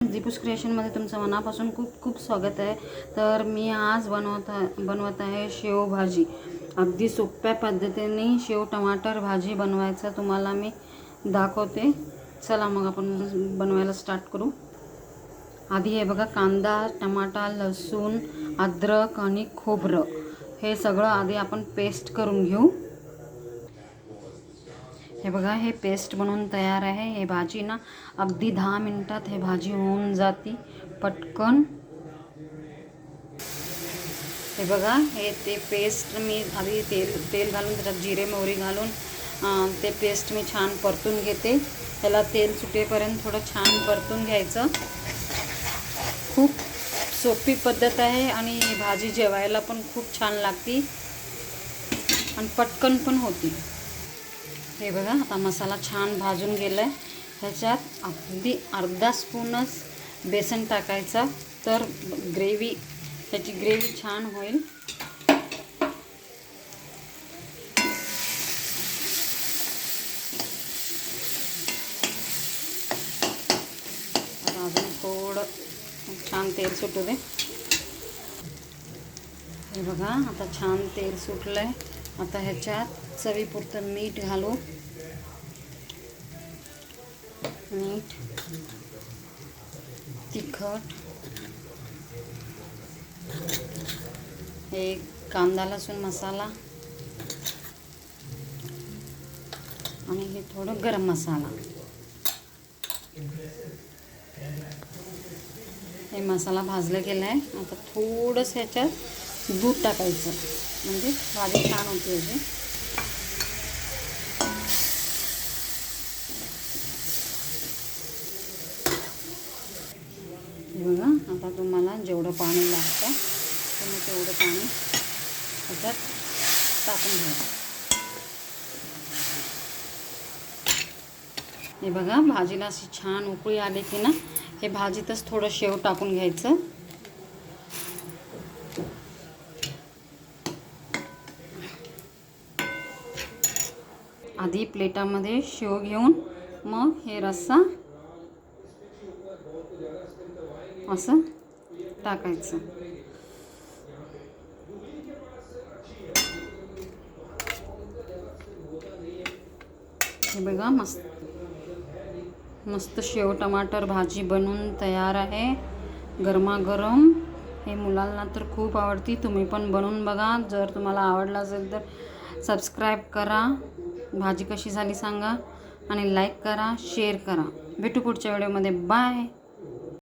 दीपूस क्रिएशनमध्ये तुमचं मनापासून खूप खूप स्वागत आहे। तर मी आज बनवत आहे शेवभाजी। अगदी सोप्या पद्धतीने शेव टमाटर भाजी बनवायचं तुम्हाला मी दाखवते। चला मग आपण बनवायला स्टार्ट करू। आधी हे बघा, कांदा, टमाटा, लसूण, अद्रक आणि खोबरं हे सगळं आधी आपण पेस्ट करून घेऊ। हे बघा, हे पेस्ट बनवून तयार आहे। हे भाजी ना अगदी 10 मिनिटात हे भाजी होऊन जाती पटकन। हे बघा, हे ते पेस्ट मी आधी तेल घालून त्याच्यात जिरे मोहरी घालून ते पेस्ट मी छान परतून घेते। त्याला तेल सुटेपर्यंत थोडं छान परतून घ्यायचं। खूप सोपी पद्धत आहे आणि ही भाजी जेवायला पण खूप छान लागती आणि पटकन पण होती। हे बघा, आता मसाला छान भाजून गेला आहे। ह्याच्यात अगदी अर्धा स्पूनच बेसन टाकायचा, तर त्याची ग्रेव्ही छान होईल। आता अजून थोडं छान तेल सुटू दे। हे बघा, आता छान तेल सुटलं आहे। आता ह्याच्यात चवीपुरतं मीठ घालू। मीठ, तिखट, हे कांदा लसूण मसाला आणि हे थोडं गरम मसाला। हे मसाला भाजला गेला आहे। आता थोडंसं ह्याच्यात दूध टाकायचं, म्हणजे भाजी छान होते याची। बघा, आता तुम्हाला जेवढं पाणी लागतं तुम्ही तेवढं पाणी त्याच्यात टाकून घ्या। हे बघा, भाजीला अशी छान उकळी आली की ना, हे भाजीतच थोडं शेव टाकून घ्यायचं। आधी प्लेटामध्ये शेव घेऊन मग हे रस्सा असं टाकायचं। हे बघा, मस्त शेव टमाटर भाजी बनवून तयार आहे, गरमागरम। हे मुलांना तर खूप आवडती। तुम्ही पण बनवून बघा। जर तुम्हाला आवडलं असेल तर सबस्क्राईब करा, भाजी कशी झाली सांगा आणि लाईक करा, शेअर करा। भेटू पुढच्या व्हिडिओमध्ये। बाय।